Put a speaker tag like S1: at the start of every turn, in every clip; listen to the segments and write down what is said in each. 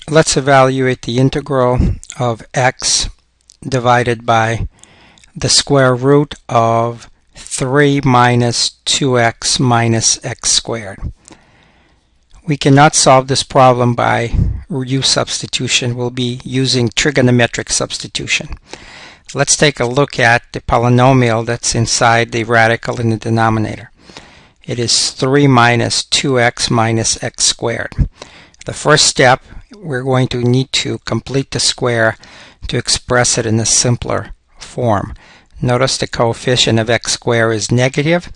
S1: Let's evaluate the integral of x divided by the square root of 3 minus 2x minus x squared. We cannot solve this problem by substitution. We'll be using trigonometric substitution. Let's take a look at the polynomial that's inside the radical in the denominator. It is 3 minus 2x minus x squared. The first step, we're going to need to complete the square to express it in a simpler form. Notice the coefficient of x squared is negative.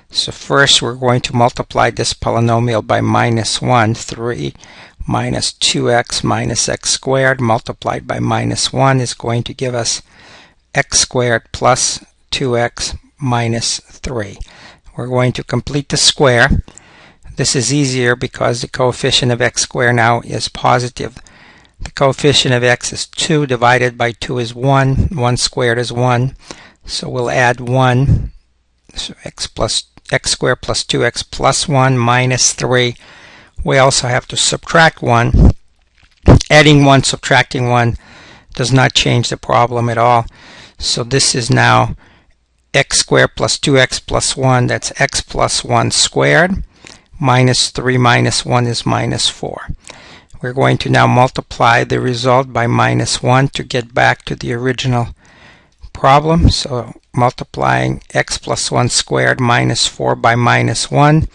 S1: So first we're going to multiply this polynomial by minus 1. 3 minus 2x minus x squared multiplied by minus 1 is going to give us x squared plus 2x minus 3. We're going to complete the square. This is easier because the coefficient of x squared now is positive. The coefficient of x is 2, divided by 2 is 1. 1 squared is 1. So we'll add 1. So x squared plus 2x plus 1 minus 3. We also have to subtract 1. Adding 1, subtracting 1 does not change the problem at all. So this is now x squared plus 2x plus 1. That's x plus 1 squared. Minus 3 minus 1 is minus 4. We're going to now multiply the result by minus 1 to get back to the original problem. So multiplying x plus 1 squared minus 4 by minus 1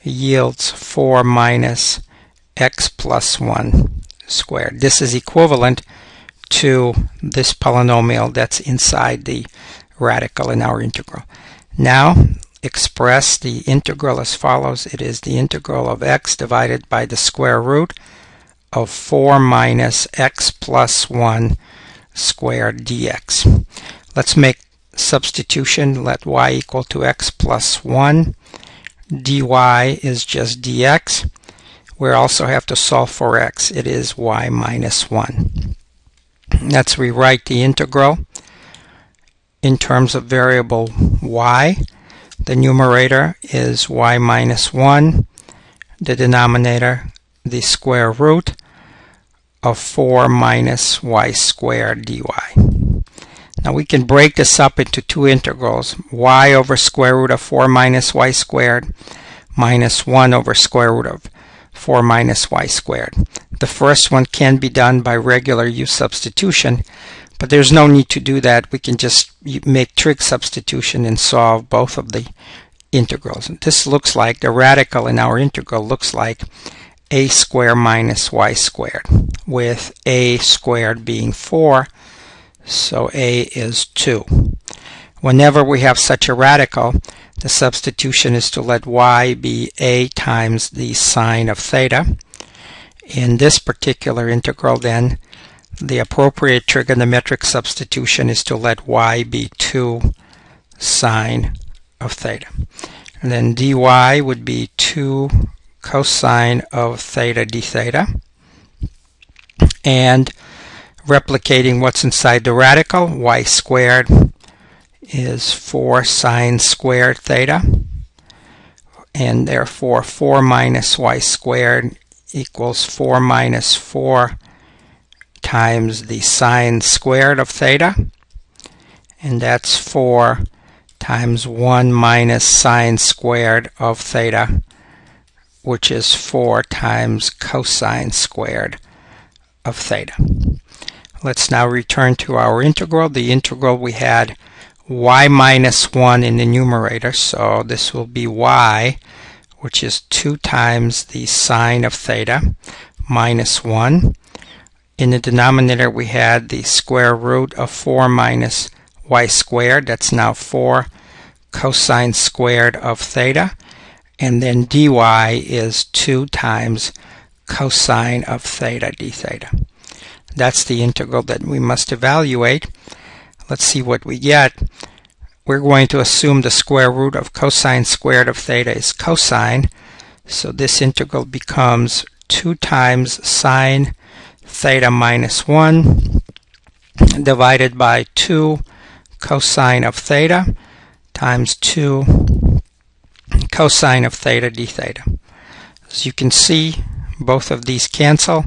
S1: yields 4 minus x plus 1 squared. This is equivalent to this polynomial that's inside the radical in our integral. Now express the integral as follows. It is the integral of x divided by the square root of 4 minus x plus 1 squared dx. Let's make substitution. Let y equal to x plus 1. dy is just dx. We also have to solve for x. It is y minus 1. Let's rewrite the integral in terms of variable y. The numerator is y minus 1. The denominator, the square root of 4 minus y squared dy. Now we can break this up into two integrals. Y over square root of 4 minus y squared minus 1 over square root of 4 minus y squared. The first one can be done by regular substitution, but there's no need to do that. We can just make trig substitution and solve both of the integrals. And this looks like the radical in our integral looks like a squared minus y squared, with a squared being 4, so a is 2. Whenever we have such a radical, the substitution is to let y be a times the sine of theta. In this particular integral, then, the appropriate trigonometric substitution is to let y be 2 sine of theta. And then dy would be 2 cosine of theta d theta. And replicating what's inside the radical, y squared is 4 sine squared theta. And therefore 4 minus y squared equals 4 minus 4 times the sine squared of theta, and that's 4 times 1 minus sine squared of theta, which is 4 times cosine squared of theta. Let's now return to our integral. The integral, we had y minus 1 in the numerator, so this will be y, which is 2 times the sine of theta minus 1. In the denominator, we had the square root of 4 minus y squared. That's now 4 cosine squared of theta. And then dy is 2 times cosine of theta d theta. That's the integral that we must evaluate. Let's see what we get. We're going to assume the square root of cosine squared of theta is cosine. So this integral becomes 2 times sine theta minus 1 divided by 2 cosine of theta times 2 cosine of theta d theta. As you can see, both of these cancel,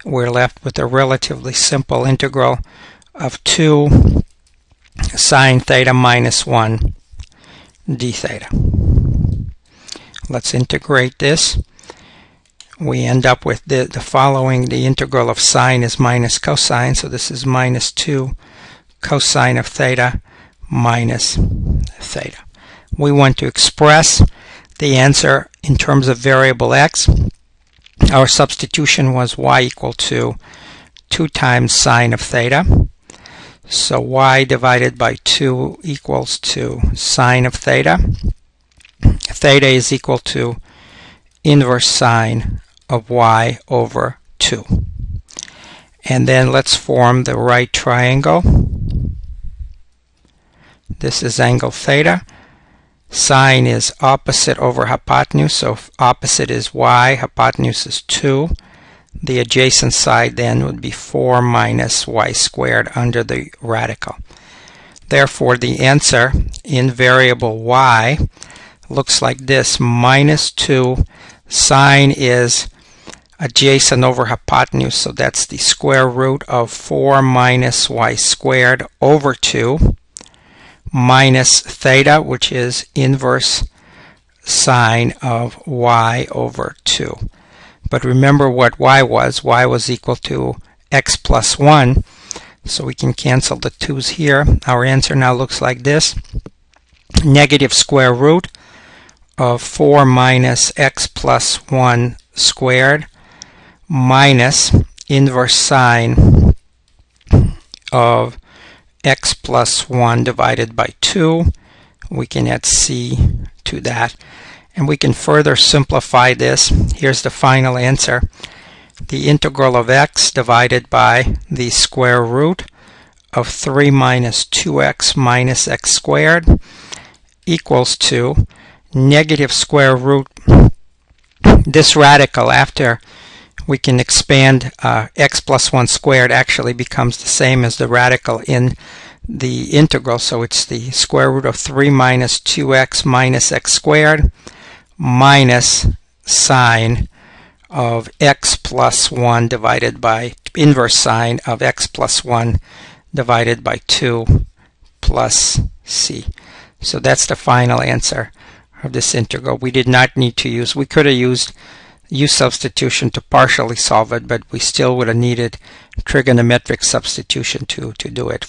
S1: we're left with a relatively simple integral of 2 sine theta minus 1 d theta. Let's integrate this. We end up with the following. The integral of sine is minus cosine, so this is minus 2 cosine of theta minus theta. We want to express the answer in terms of variable x. Our substitution was y equal to 2 times sine of theta. So y divided by 2 equals to sine of theta. Theta is equal to inverse sine of y over 2. And then let's form the right triangle. This is angle theta. Sine is opposite over hypotenuse, so opposite is y, hypotenuse is 2. The adjacent side then would be 4 minus y squared under the radical. Therefore, the answer in variable y looks like this: minus 2. Sine is adjacent over hypotenuse, so that's the square root of 4 minus y squared over 2, minus theta, which is inverse sine of y over 2. But remember what y was. Y was equal to x plus 1, so we can cancel the 2's here. Our answer now looks like this: negative square root of 4 minus x plus 1 squared minus inverse sine of x plus 1 divided by 2. We can add c to that, and we can further simplify this. Here's the final answer: the integral of x divided by the square root of 3 minus 2x minus x squared equals to negative square root. This radical, after we can expand x plus 1 squared, actually becomes the same as the radical in the integral, so it's the square root of 3 minus 2x minus x squared minus sine of x plus 1 divided by inverse sine of x plus 1 divided by 2 plus c. So that's the final answer of this integral. We did not need to use, we could have used substitution to partially solve it, but we still would have needed trigonometric substitution to do it.